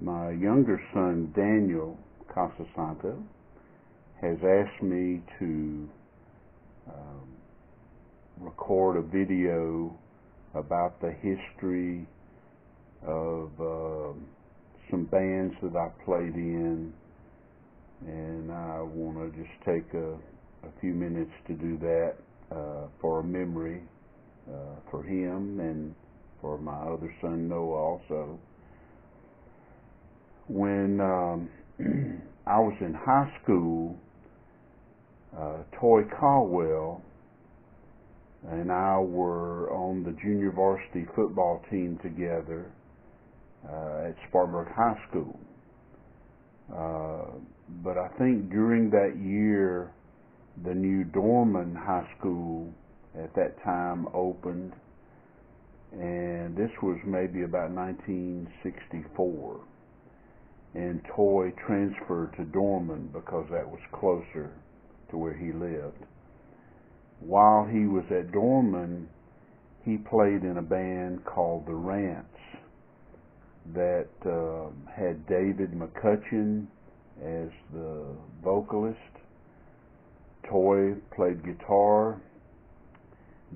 My younger son, Daniel Casasanta, has asked me to record a video about the history of some bands that I played in, and I want to just take a few minutes to do that for a memory for him and for my other son Noah also. When I was in high school, Toy Caldwell and I were on the junior varsity football team together at Spartanburg High School. But I think during that year, the new Dorman High School at that time opened, and this was maybe about 1964. And Toy transferred to Dorman because that was closer to where he lived. While he was at Dorman, he played in a band called the Rants that had David McCutcheon as the vocalist. Toy played guitar.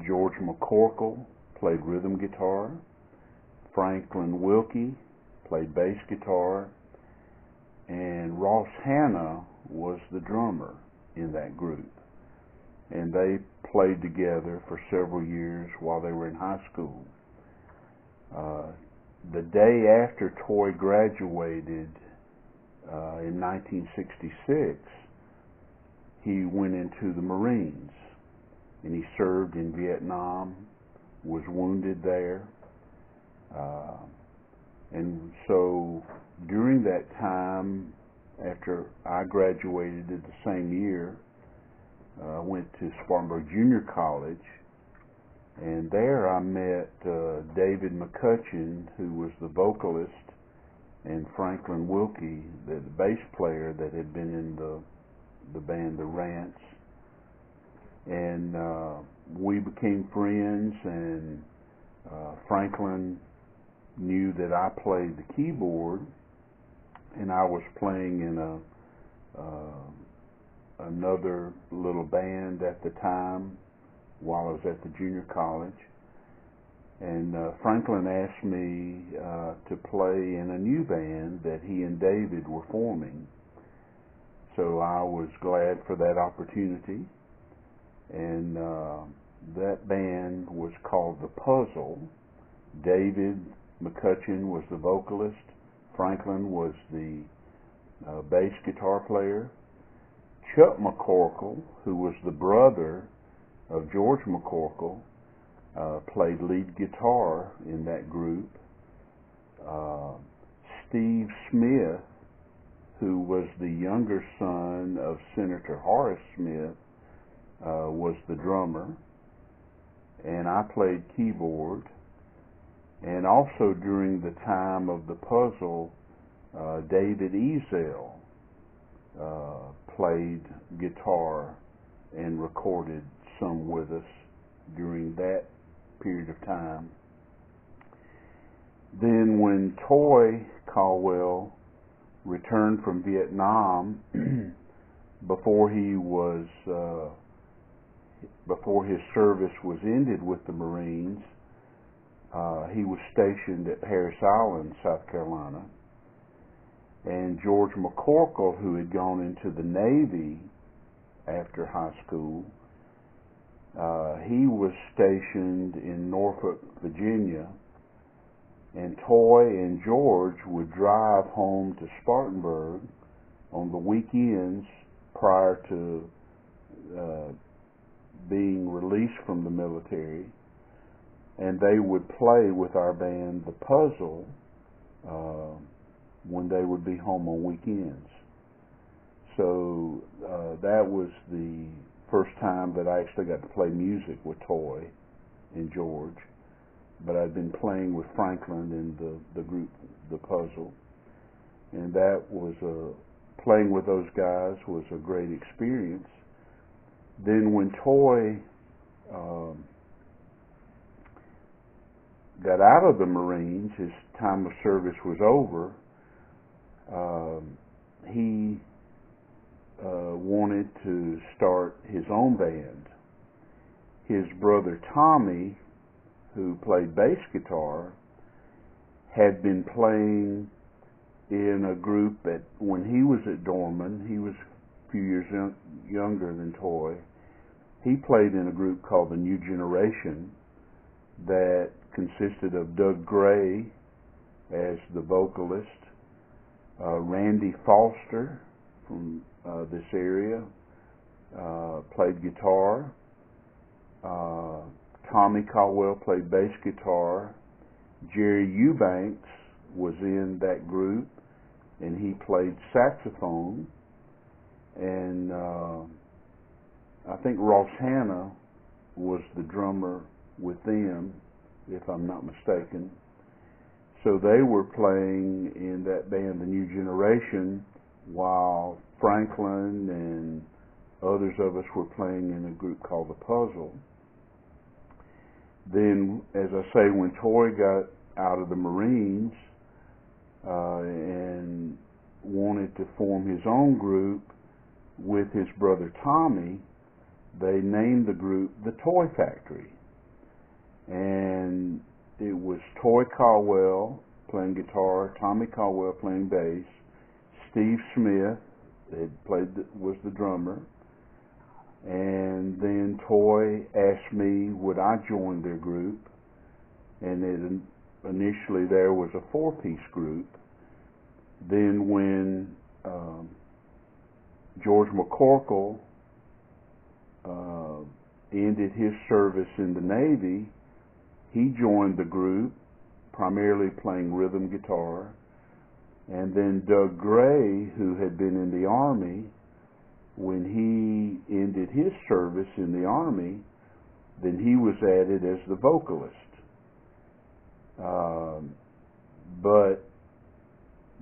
George McCorkle played rhythm guitar. Franklin Wilkie played bass guitar. And Ross Hanna was the drummer in that group. And they played together for several years while they were in high school. The day after Toy graduated in 1966, he went into the Marines, and he served in Vietnam, was wounded there. And so during that time, after I graduated the same year, I went to Spartanburg Junior College, and there I met David McCutcheon, who was the vocalist, and Franklin Wilkie, the bass player that had been in the band The Rants. And we became friends, and Franklin knew that I played the keyboard, and I was playing in another little band at the time while I was at the junior college. And Franklin asked me to play in a new band that he and David were forming. So I was glad for that opportunity. And that band was called The Puzzle. David McCutcheon was the vocalist. Franklin was the bass guitar player. Chuck McCorkle, who was the brother of George McCorkle, played lead guitar in that group. Steve Smith, who was the younger son of Senator Horace Smith, was the drummer. And I played keyboard. And also during the time of The Puzzle, David Ezel played guitar and recorded some with us during that period of time. Then when Toy Caldwell returned from Vietnam, before his service was ended with the Marines, he was stationed at Harris Island, South Carolina. And George McCorkle, who had gone into the Navy after high school, he was stationed in Norfolk, Virginia. And Toy and George would drive home to Spartanburg on the weekends prior to being released from the military, and they would play with our band The Puzzle when they would be home on weekends. So that was the first time that I actually got to play music with Toy and George. But I'd been playing with Franklin in the group The Puzzle, and that was playing with those guys was a great experience. Then when Toy got out of the Marines, his time of service was over, he wanted to start his own band. His brother Tommy, who played bass guitar, had been playing in a group when he was at Dorman. He was a few years younger than Toy. He played in a group called the New Generation that consisted of Doug Gray as the vocalist, Randy Foster from this area played guitar, Tommy Caldwell played bass guitar, Jerry Eubanks was in that group and he played saxophone, and I think Ross Hanna was the drummer with them, if I'm not mistaken. So they were playing in that band, the New Generation, while Franklin and others of us were playing in a group called The Puzzle. Then, as I say, when Toy got out of the Marines and wanted to form his own group with his brother Tommy, they named the group the Toy Factory. And it was Toy Caldwell playing guitar, Tommy Caldwell playing bass, Steve Smith was the drummer, and then Toy asked me would I join their group, and initially there was a four-piece group. Then when George McCorkle ended his service in the Navy, he joined the group, primarily playing rhythm guitar. And then Doug Gray, who had been in the Army, when he ended his service in the Army, then he was added as the vocalist. But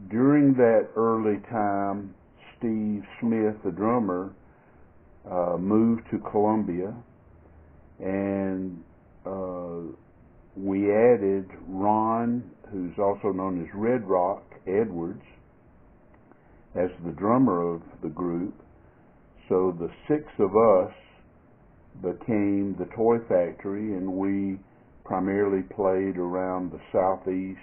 during that early time, Steve Smith, the drummer, moved to Columbia, and we added Ron, who's also known as Red Rock Edwards, as the drummer of the group. So the six of us became the Toy Factory, and we primarily played around the Southeast,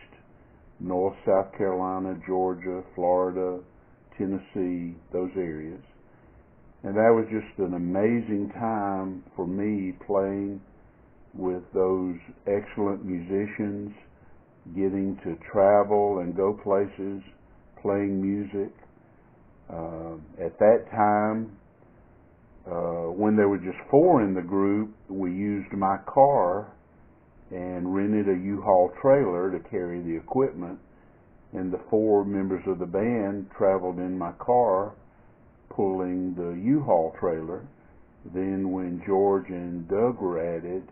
North, South Carolina, Georgia, Florida, Tennessee, those areas. And that was just an amazing time for me, playing with those excellent musicians, getting to travel and go places, playing music. At that time, when there were just four in the group, we used my car and rented a U-Haul trailer to carry the equipment, and the four members of the band traveled in my car pulling the U-Haul trailer. Then when George and Doug were added,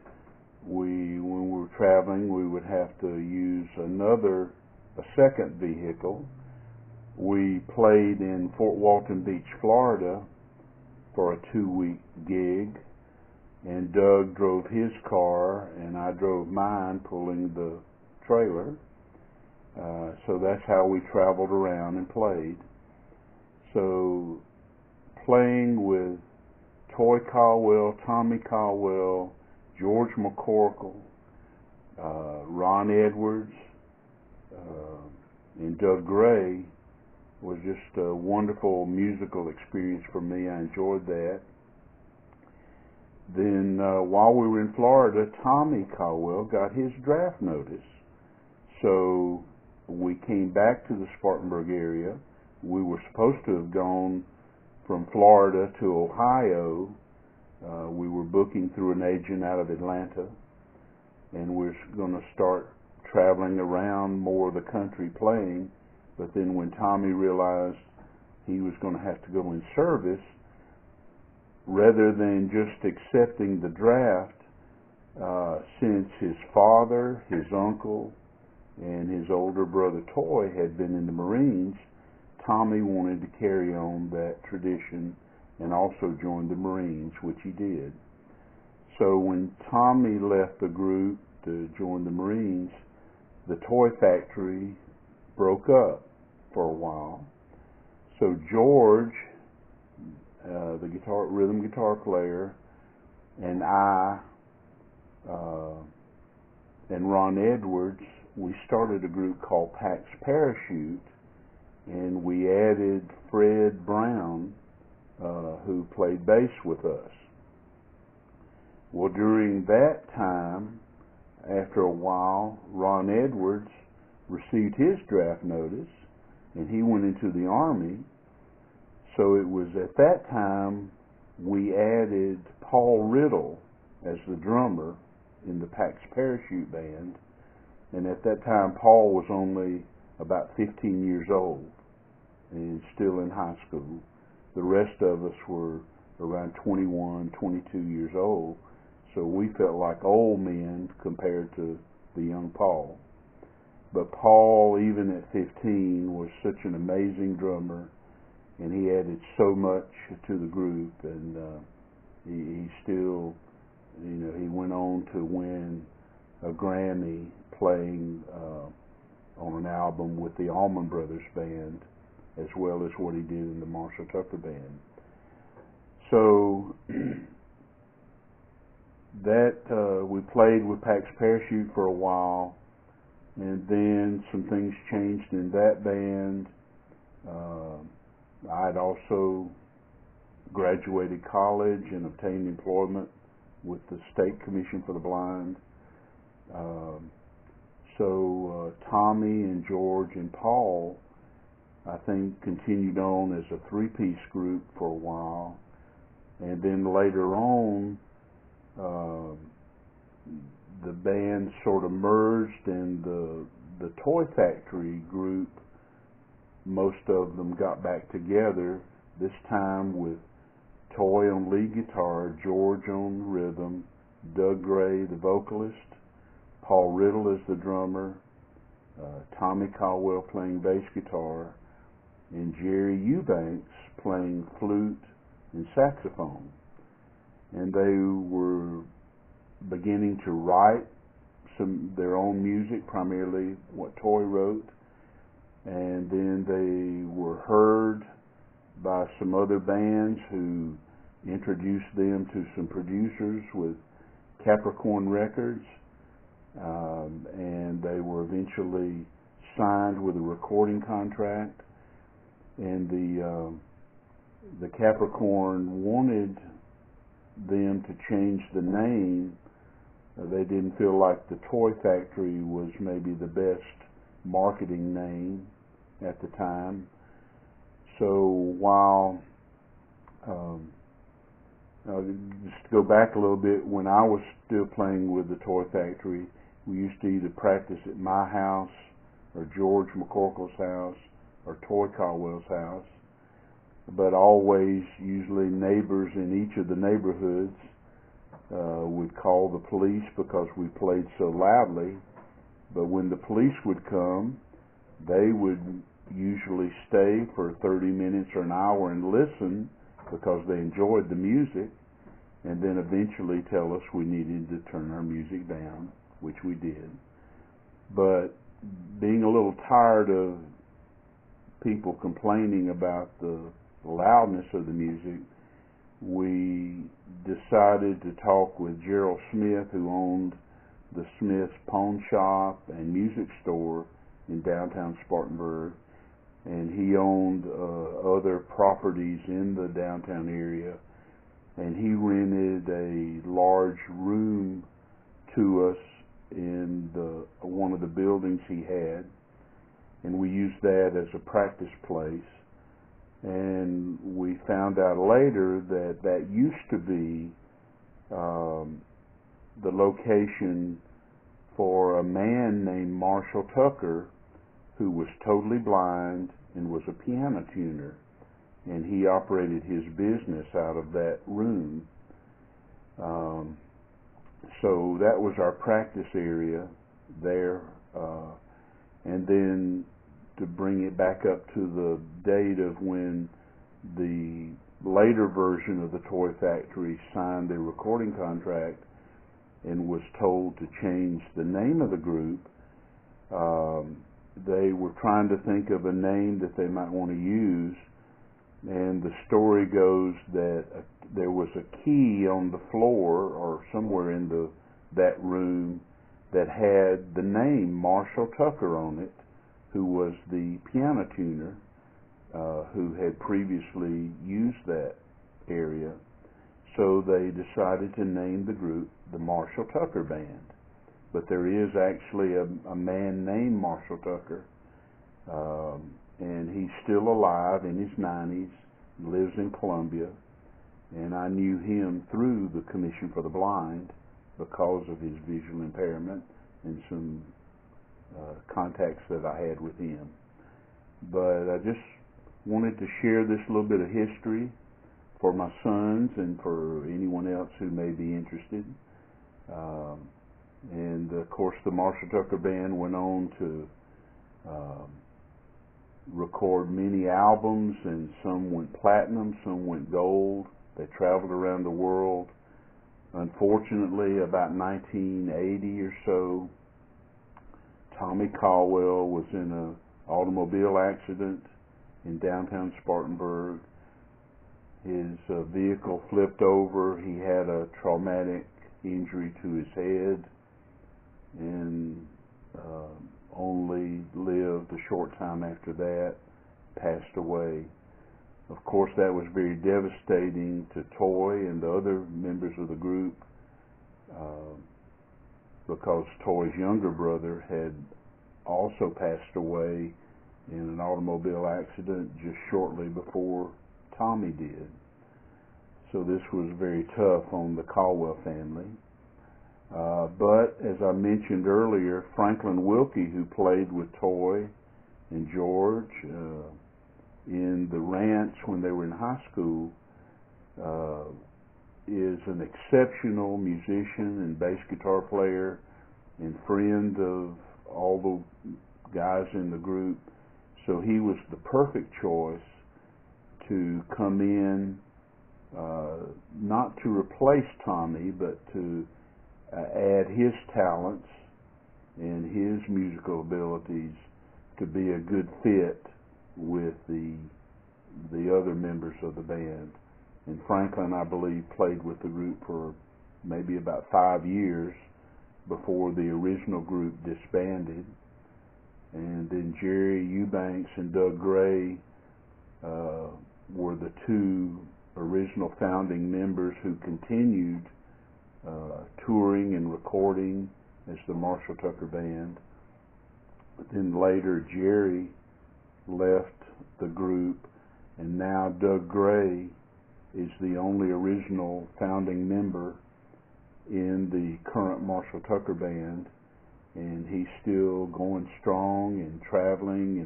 when we were traveling, we would have to use a second vehicle. We played in Fort Walton Beach, Florida for a 2-week gig, and Doug drove his car and I drove mine pulling the trailer. So that's how we traveled around and played. So playing with Toy Caldwell, Tommy Caldwell, George McCorkle, Ron Edwards, and Doug Gray was just a wonderful musical experience for me. I enjoyed that. Then while we were in Florida, Tommy Caldwell got his draft notice. So we came back to the Spartanburg area. We were supposed to have gone from Florida to Ohio. We were booking through an agent out of Atlanta, and we're going to start traveling around more of the country playing. But then when Tommy realized he was going to have to go in service, rather than just accepting the draft, since his father, his uncle, and his older brother Toy had been in the Marines, Tommy wanted to carry on that tradition and also join the Marines, which he did. So when Tommy left the group to join the Marines, the Toy Factory broke up for a while. So George, the rhythm guitar player, and I, and Ron Edwards, we started a group called Pax Parachute, and we added Fred Brown, who played bass with us. Well, during that time, after a while, Ron Edwards received his draft notice, and he went into the Army. So it was at that time we added Paul Riddle as the drummer in the Pax Parachute band, and at that time Paul was only about 15 years old and still in high school. The rest of us were around 21, 22 years old, so we felt like old men compared to the young Paul. But Paul, even at 15, was such an amazing drummer, and he added so much to the group, and he still, he went on to win a Grammy playing on an album with the Allman Brothers Band, as well as what he did in the Marshall Tucker Band. So that we played with Pax Parachute for a while, and then some things changed in that band. I'd also graduated college and obtained employment with the State Commission for the Blind. So Tommy and George and Paul, I think, continued on as a three-piece group for a while, and then later on the band sort of merged, and the Toy Factory group, most of them got back together, this time with Toy on lead guitar, George on rhythm, Doug Gray the vocalist, Paul Riddle as the drummer, Tommy Caldwell playing bass guitar, and Jerry Eubanks playing flute and saxophone. And they were beginning to write their own music, primarily what Toy wrote, and then they were heard by some other bands who introduced them to some producers with Capricorn Records, and they were eventually signed with a recording contract, and the Capricorn wanted them to change the name. They didn't feel like the Toy Factory was maybe the best marketing name at the time. So while just to go back a little bit, when I was still playing with the Toy Factory, we used to either practice at my house or George McCorkle's house or Toy Caldwell's house, but always, usually, neighbors in each of the neighborhoods would call the police because we played so loudly. But when the police would come, they would usually stay for 30 minutes or an hour and listen because they enjoyed the music, and then eventually tell us we needed to turn our music down, which we did. But being a little tired of people complaining about the loudness of the music, we decided to talk with Gerald Smith, who owned the Smith's Pawn Shop and Music Store in downtown Spartanburg, and he owned other properties in the downtown area, and he rented a large room to us in one of the buildings he had, and we used that as a practice place. And we found out later that that used to be the location for a man named Marshall Tucker, who was totally blind and was a piano tuner, and he operated his business out of that room. So that was our practice area there, and then to bring it back up to the date of when the later version of the Toy Factory signed a recording contract and was told to change the name of the group, they were trying to think of a name that they might want to use, and the story goes that there was a key on the floor or somewhere in that room that had the name Marshall Tucker on it, who was the piano tuner who had previously used that area. So they decided to name the group the Marshall Tucker Band. But there is actually a man named Marshall Tucker, and he's still alive in his 90s, lives in Columbia, and I knew him through the Commission for the Blind because of his visual impairment and some contacts that I had with him. But I just wanted to share this little bit of history for my sons and for anyone else who may be interested. And of course the Marshall Tucker Band went on to record many albums, and some went platinum, some went gold. They traveled around the world. Unfortunately, about 1980 or so, Tommy Caldwell was in an automobile accident in downtown Spartanburg. His vehicle flipped over. He had a traumatic injury to his head and only lived a short time after that, passed away. Of course, that was very devastating to Toy and the other members of the group because Toy's younger brother had also passed away in an automobile accident just shortly before Tommy did. So this was very tough on the Caldwell family. But as I mentioned earlier, Franklin Wilkie, who played with Toy and George in the ranch when they were in high school, is an exceptional musician and bass guitar player and friend of all the guys in the group. So he was the perfect choice to come in, not to replace Tommy, but to add his talents and his musical abilities to be a good fit with the other members of the band. And Franklin, I believe, played with the group for maybe about 5 years before the original group disbanded. And then Jerry Eubanks and Doug Gray were the two original founding members who continued touring and recording as the Marshall Tucker Band. But then later Jerry left the group, and now Doug Gray is the only original founding member in the current Marshall Tucker Band, and he's still going strong and traveling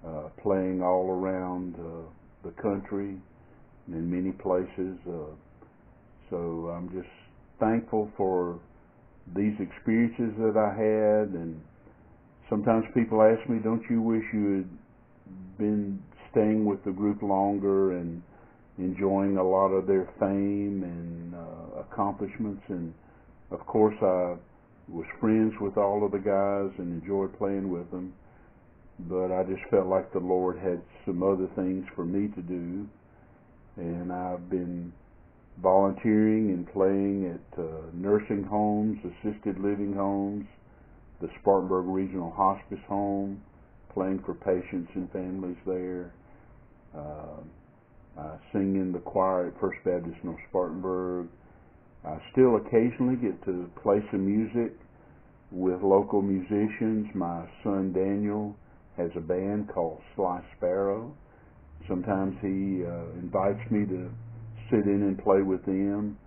and playing all around the country in many places. So I'm just thankful for these experiences that I had, and sometimes people ask me, don't you wish you had been staying with the group longer and enjoying a lot of their fame and accomplishments? And of course I was friends with all of the guys and enjoyed playing with them, but I just felt like the Lord had some other things for me to do, and I've been volunteering and playing at nursing homes, assisted living homes, the Spartanburg Regional Hospice Home, playing for patients and families there. I sing in the choir at First Baptist North Spartanburg. I still occasionally get to play some music with local musicians. My son Daniel has a band called Sly Sparrow. Sometimes he invites me to sit in and play with them,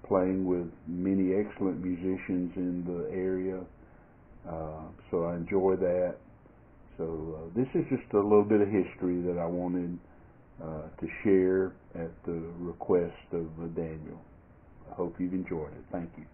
playing with many excellent musicians in the area. So I enjoy that. So this is just a little bit of history that I wanted to share at the request of Daniel. I hope you've enjoyed it. Thank you.